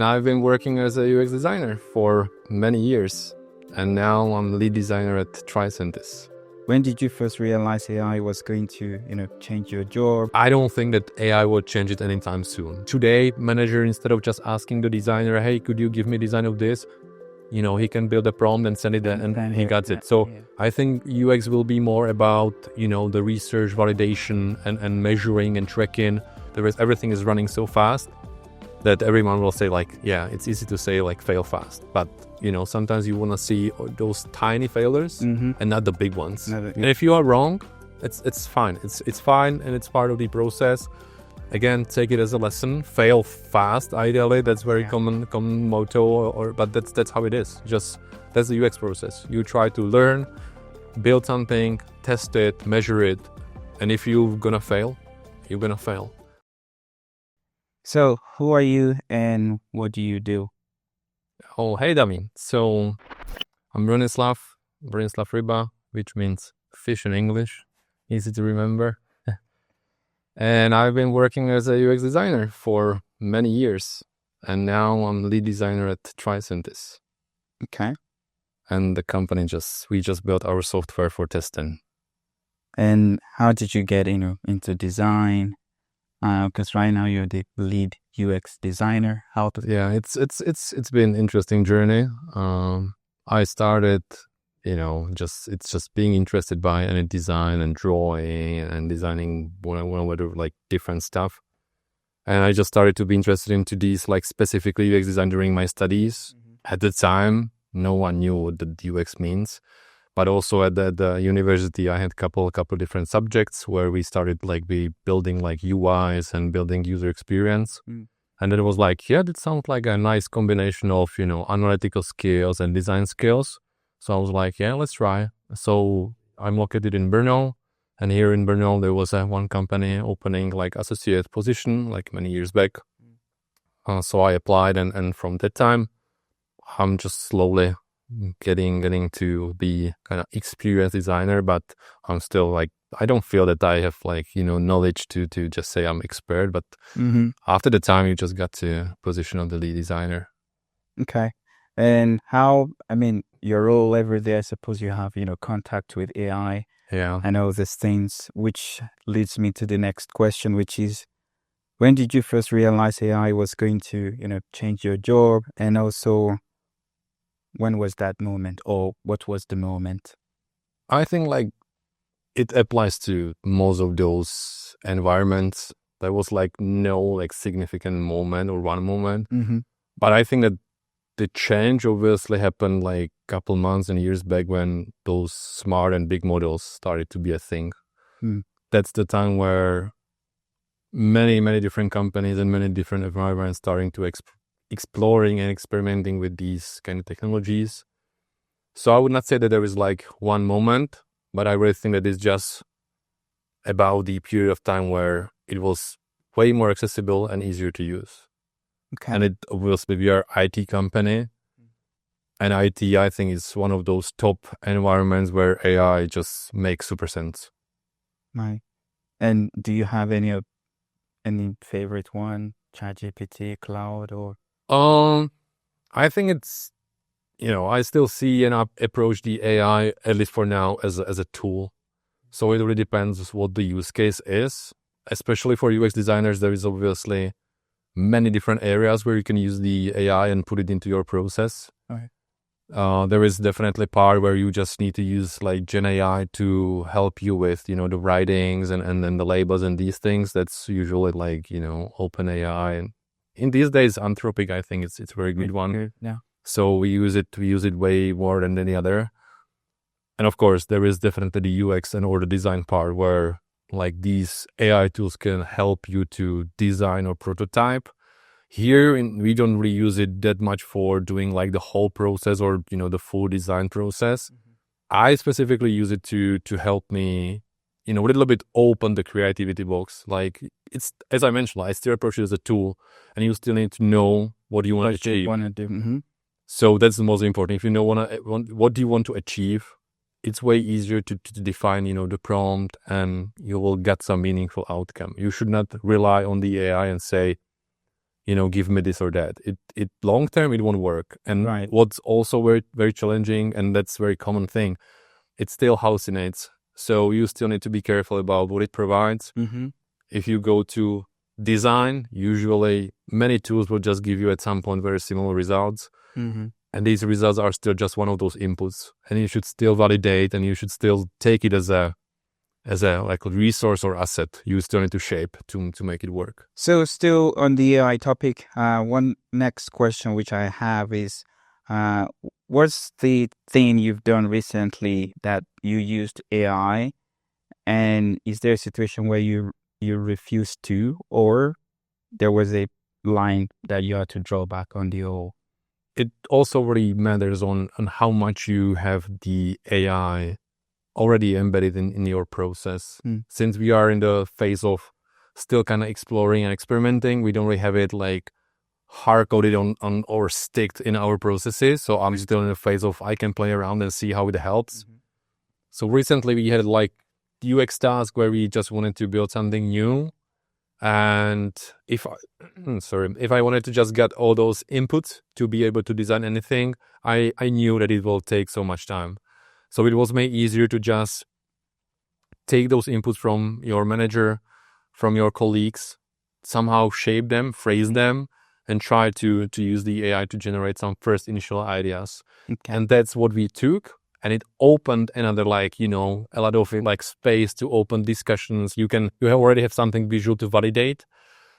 I've been working as a UX designer for many years, and now I'm lead designer at Tricentis. When did you first realize AI was going to, change your job? I don't think that AI will change it anytime soon. Today, manager, instead of just asking the designer, hey, could you give me design of this? He can build a prompt and send it and he gets it. So I think UX will be more about, the research, validation and measuring and tracking. Everything is running so fast that everyone will say it's easy to say fail fast. But, sometimes you want to see those tiny failures and not the big ones. And if you are wrong, it's fine. It's fine and it's part of the process. Again, take it as a lesson. Fail fast, ideally. That's very common motto. But that's how it is. That's the UX process. You try to learn, build something, test it, measure it, and if you're gonna fail, you're gonna fail. So, who are you and what do you do? Oh, hey, Dami. So, I'm Bronislav Ryba, which means fish in English. Easy to remember. And I've been working as a UX designer for many years. And now I'm lead designer at Tricentis. Okay. And the company we just built our software for testing. And how did you get into design? Because right now you're the lead UX designer. Yeah, it's been an interesting journey. I started, it's just being interested by any design and drawing and designing whatever different stuff. And I just started to be interested into these specifically UX design during my studies. At the time, no one knew what the UX means. But also at the university, I had couple different subjects where we started building UIs and building user experience. And then it was that sounds like a nice combination of, analytical skills and design skills. So I was let's try. So I'm located in Brno. And here in Brno, there was one company opening associate position many years back. So I applied and from that time, I'm just slowly getting to be kind of experienced designer, but I'm still I don't feel that I have knowledge to just say I'm expert, but after the time you just got to position of the lead designer. Okay. And your role every day, I suppose you have, contact with AI. Yeah. I know these things, which leads me to the next question, which is, when did you first realize AI was going to, change your job? And also, when was that moment, or what was the moment? I think it applies to most of those environments. There was no significant moment or one moment. But I think that the change obviously happened couple months and years back when those smart and big models started to be a thing. That's the time where many different companies and many different environments starting to exploring and experimenting with these kind of technologies. So I would not say that there is one moment, but I really think that it's just about the period of time where it was way more accessible and easier to use. Okay. And it obviously, we are IT company, and IT, I think, is one of those top environments where AI just makes super sense. Right. And do you have any favorite one? ChatGPT, Cloud, or? I think it's, I still see and approach the AI, at least for now, as a tool. So it really depends what the use case is. Especially for UX designers, there is obviously many different areas where you can use the AI and put it into your process. Okay. There is definitely part where you just need to use Gen AI to help you with, the writings and then the labels and these things. That's usually Open AI. And in these days, Anthropic, I think it's a very good one. Good. Yeah. So we use it way more than any other. And of course, there is definitely the UX and or the design part where these AI tools can help you to design or prototype. Here, we don't really use it that much for doing the whole process or, the full design process. I specifically use it to help me, a little bit open the creativity box. It's, as I mentioned, I still approach it as a tool and you still need to know what you want to achieve. So that's the most important. If you know what do you want to achieve, it's way easier to define, the prompt, and you will get some meaningful outcome. You should not rely on the AI and say, give me this or that. It long term, it won't work. And Right. what's also very, very challenging, and that's a very common thing, it still hallucinates. So you still need to be careful about what it provides. Mm-hmm. If you go to design, usually many tools will just give you at some point very similar results. Mm-hmm. And these results are still just one of those inputs. And you should still validate, and you should still take it as a like a resource or asset. You still need to shape to make it work. So still on the AI topic, one next question which I have is, what's the thing you've done recently that you used AI, and is there a situation where you refused to, or there was a line that you had to draw back on the whole? It also really matters on how much you have the AI already embedded in your process. Since we are in the phase of still kind of exploring and experimenting, we don't really have it like hard-coded on or sticked in our processes. So I'm still in the phase of I can play around and see how it helps. So recently we had like UX task where we just wanted to build something new. And if I wanted to just get all those inputs to be able to design anything, I knew that it will take so much time. So it was made easier to just take those inputs from your manager, from your colleagues, somehow shape them, phrase them, and try to use the AI to generate some first initial ideas. Okay. And that's what we took. And it opened another a lot of like space to open discussions. You already have something visual to validate.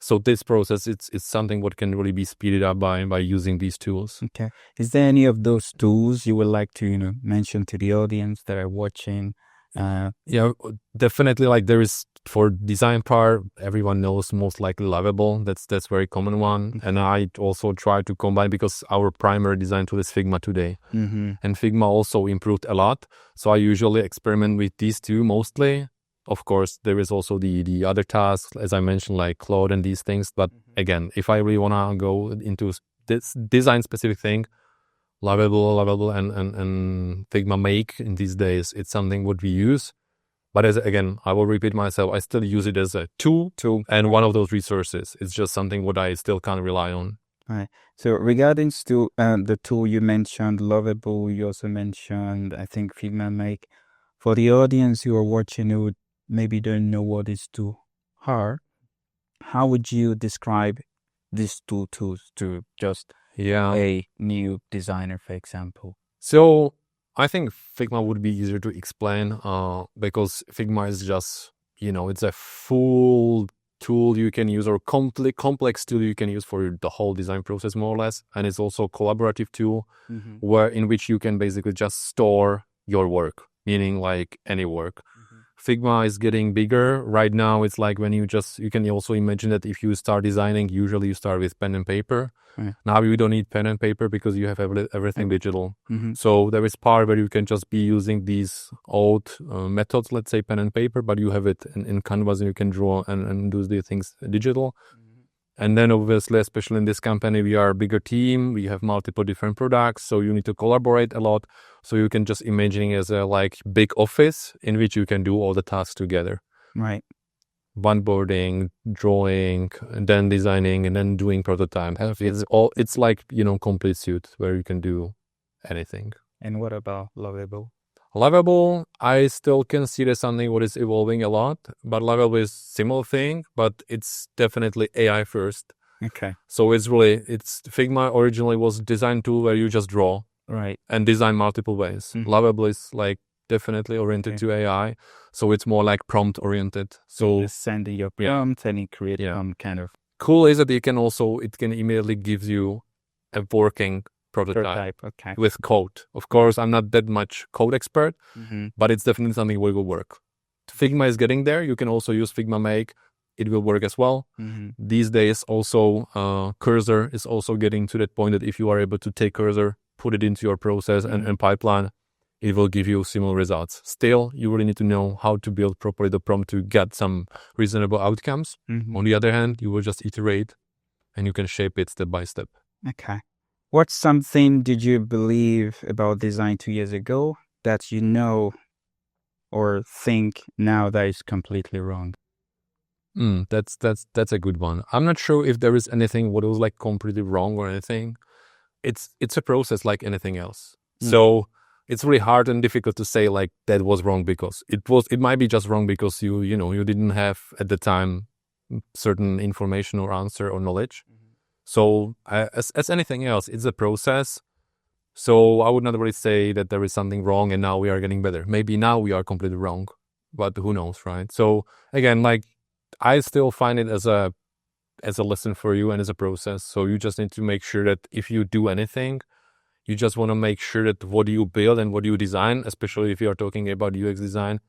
So this process, it's something what can really be speeded up by using these tools. Okay. Is there any of those tools you would like to, mention to the audience that are watching? Yeah, definitely. Like there is, for design part, everyone knows most likely Lovable. That's very common one. And I also try to combine, because our primary design tool is Figma today. Mm-hmm. And Figma also improved a lot. So I usually experiment with these two mostly. Of course, there is also the other tasks, as I mentioned, like Claude and these things. But again, if I really want to go into this design specific thing, Lovable and Figma Make in these days, it's something what we use. But again, I will repeat myself, I still use it as a tool and one of those resources. It's just something what I still can't rely on. Right. So regarding to the tool you mentioned, Lovable, you also mentioned, I think, Figma Make. For the audience who are watching who maybe don't know what these two are, how would you describe these two tools to just a new designer, for example? So I think Figma would be easier to explain because Figma is just, it's a full tool you can use, or complex tool you can use for the whole design process, more or less. And it's also a collaborative tool in which you can basically just store your work, meaning like any work. Figma is getting bigger. Right now, it's like when you can also imagine that if you start designing, usually you start with pen and paper. Right. Now you don't need pen and paper because you have everything digital. So there is part where you can just be using these old methods, let's say pen and paper, but you have it in Canvas and you can draw and do the things digital. And then obviously, especially in this company, we are a bigger team. We have multiple different products. So you need to collaborate a lot. So you can just imagine it as a big office in which you can do all the tasks together. Right. Onboarding, drawing, and then designing, and then doing prototype. It's like, complete suite where you can do anything. And what about Lovable? Lovable, I still consider something what is evolving a lot, but Lovable is similar thing, but it's definitely AI first. Okay. So it's Figma originally was a design tool where you just draw, right, and design multiple ways. Lovable is definitely oriented to AI, so it's more like prompt oriented. So just sending your prompt and it creates some kind of cool is that it can immediately give you a working prototype with code. Of course, I'm not that much code expert, but it's definitely something that will work. Figma is getting there. You can also use Figma Make. It will work as well. These days, also, Cursor is also getting to that point that if you are able to take Cursor, put it into your process and pipeline, it will give you similar results. Still, you really need to know how to build properly the prompt to get some reasonable outcomes. On the other hand, you will just iterate and you can shape it step by step. Okay. What something did you believe about design 2 years ago that you know or think now that is completely wrong? That's a good one. I'm not sure if there is anything what was like completely wrong or anything. It's a process like anything else. So it's really hard and difficult to say like that was wrong because it might be just wrong because you didn't have at the time certain information or answer or knowledge. So as anything else, it's a process. So I would not really say that there is something wrong and now we are getting better. Maybe now we are completely wrong, but who knows, right? So again, like I still find it as a lesson for you and as a process. So you just need to make sure that if you do anything, you just want to make sure that what you build and what you design, especially if you are talking about UX design,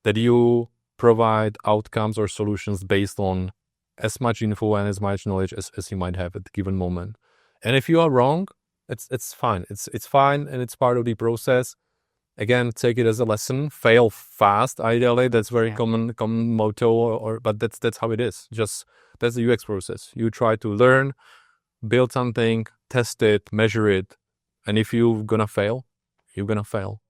that you provide outcomes or solutions based on as much info and as much knowledge as you might have at the given moment. And if you are wrong, it's fine. It's fine and it's part of the process. Again, take it as a lesson. Fail fast, ideally. That's very common motto, but that's how it is. Just that's the UX process. You try to learn, build something, test it, measure it, and if you're gonna fail, you're gonna fail.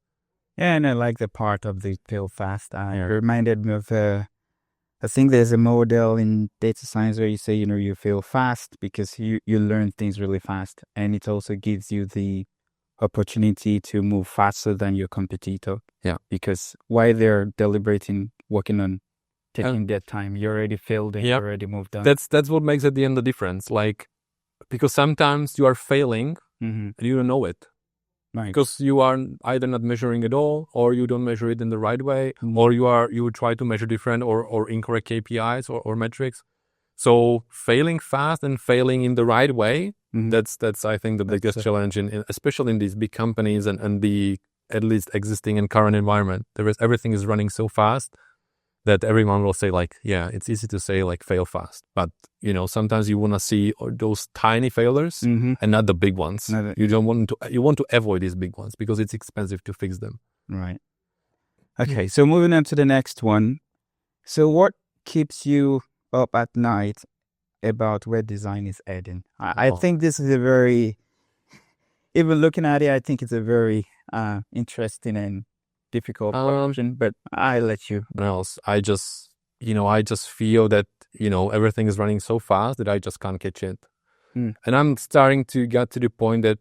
Yeah, and I like the part of the fail fast. It reminded me of I think there's a model in data science where you say, you fail fast because you learn things really fast, and it also gives you the opportunity to move faster than your competitor. Yeah. Because while they're deliberating, working on taking their time, you already failed and you already moved on. That's what makes at the end the difference. Like, because sometimes you are failing and you don't know it. Right. Because you are either not measuring at all, or you don't measure it in the right way, or you try to measure different or incorrect KPIs or metrics. So failing fast and failing in the right way, that's I think the biggest challenge especially in these big companies and the at least existing and current environment. Everything is running so fast that everyone will say like, yeah, it's easy to say like fail fast, but sometimes you want to see those tiny failures and not the big ones. You want to avoid these big ones because it's expensive to fix them. Right. Okay, so moving on to the next one. So what keeps you up at night about where design is heading? I think this is a very, even looking at it, I think it's a very interesting and difficult question, but I'll let you. Else, I just feel that everything is running so fast that I just can't catch it, and I'm starting to get to the point that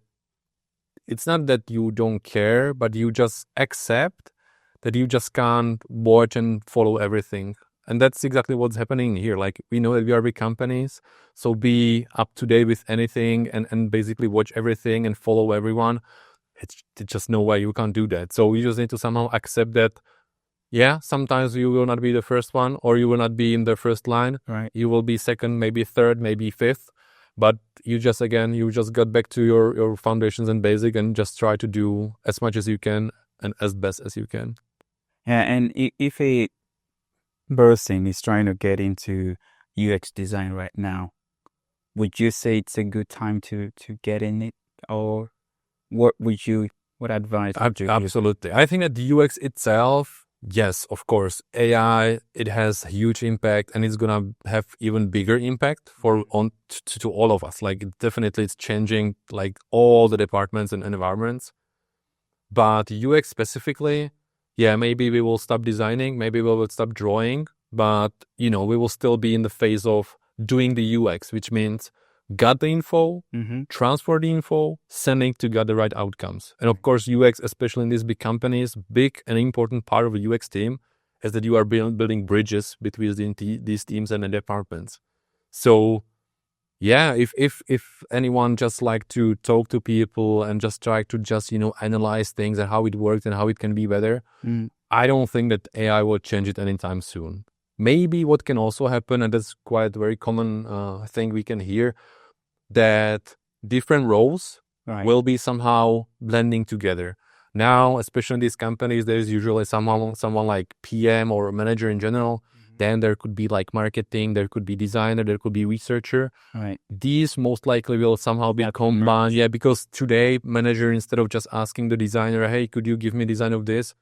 it's not that you don't care, but you just accept that you just can't watch and follow everything. And that's exactly what's happening here. Like, we know that we are big companies, so be up to date with anything and basically watch everything and follow everyone. It's just no way you can't do that. So you just need to somehow accept that, yeah, sometimes you will not be the first one or you will not be in the first line. Right. You will be second, maybe third, maybe fifth. But you just got back to your foundations and basic and just try to do as much as you can and as best as you can. Yeah, and if a person is trying to get into UX design right now, would you say it's a good time to get in it, or what advice would you give? Absolutely. I think that the UX itself, yes, of course, AI, it has huge impact and it's gonna have even bigger impact to all of us. Like, definitely it's changing like all the departments and environments. But UX specifically, yeah, maybe we will stop designing, maybe we will stop drawing, but we will still be in the phase of doing the UX, which means got the info, transfer the info, sending to get the right outcomes. And of course, UX, especially in these big companies, big and important part of a UX team is that you are building bridges between these teams and the departments. So yeah, if anyone just like to talk to people and just try to analyze things and how it works and how it can be better, I don't think that AI will change it anytime soon. Maybe what can also happen, and that's quite a very common thing we can hear, that different roles will be somehow blending together. Now, especially in these companies, there's usually someone like PM or manager in general. Then there could be like marketing, there could be designer, there could be researcher. Right. These most likely will somehow be combined. Yeah, because today, manager, instead of just asking the designer, hey, could you give me design of this?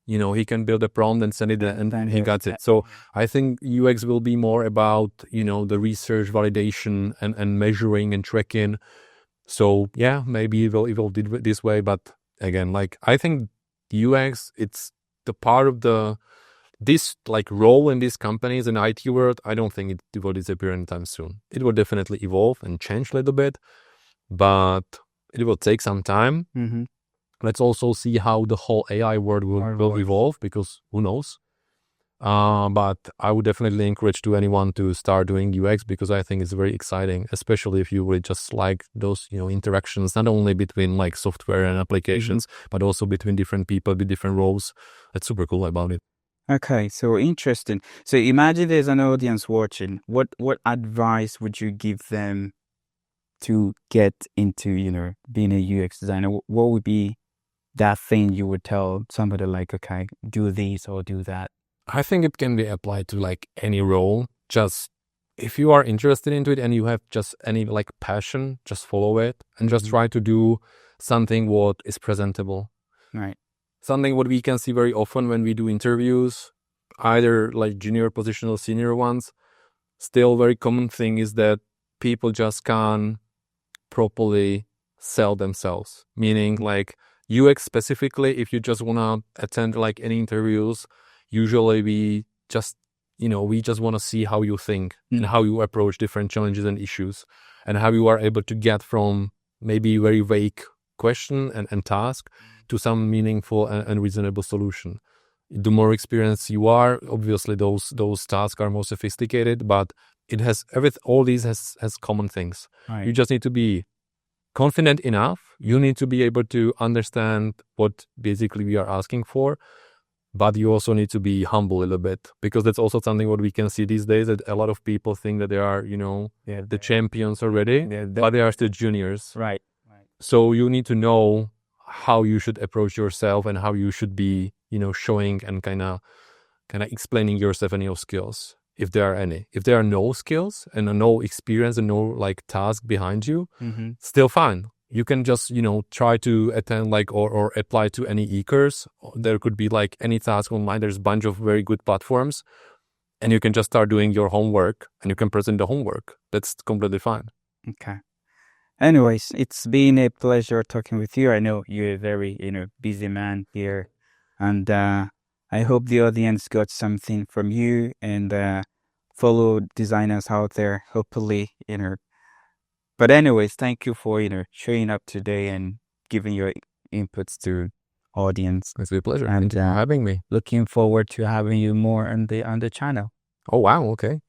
He can build a prompt and send it and he got it. So I think UX will be more about, the research, validation and measuring and tracking. So yeah, maybe it will do it this way. But again, like, I think UX, it's the part of the this like role in these companies in IT world, I don't think it will disappear anytime soon. It will definitely evolve and change a little bit, but it will take some time. Mm-hmm. Let's also see how the whole AI world will evolve, because who knows? But I would definitely encourage to anyone to start doing UX, because I think it's very exciting, especially if you really just like those, interactions, not only between like software and applications, but also between different people with different roles. That's super cool about it. Okay, so interesting. So imagine there's an audience watching. What advice would you give them to get into, being a UX designer? What would be that thing you would tell somebody, like, okay, do this or do that? I think it can be applied to like any role. Just if you are interested into it and you have just any like passion, just follow it and just try to do something what is presentable. Right. Something what we can see very often when we do interviews, either like junior position or senior ones. Still very common thing is that people just can't properly sell themselves. Meaning like UX specifically, if you just want to attend like any interviews, usually we just want to see how you think and how you approach different challenges and issues, and how you are able to get from maybe very vague question and task to some meaningful and reasonable solution. The more experienced you are, obviously those tasks are more sophisticated, but all these has common things. Right. You just need to be confident enough. You need to be able to understand what basically we are asking for, but you also need to be humble a little bit, because that's also something what we can see these days, that a lot of people think that they are, the champions already, but they are still juniors. Right. So you need to know how you should approach yourself and how you should be, showing and kind of explaining yourself and your skills, if there are any. If there are no skills and no experience and no like task behind you, still fine. You can just, try to attend like or apply to any e-course. There could be like any task online. There's a bunch of very good platforms, and you can just start doing your homework and you can present the homework. That's completely fine. Okay. Anyways, it's been a pleasure talking with you. I know you're a very, busy man here, and I hope the audience got something from you, and fellow designers out there, hopefully, But anyways, thank you for, showing up today and giving your inputs to audience. It's a pleasure. And Thank you for having me. looking forward to having you more on the channel. Oh, wow. Okay.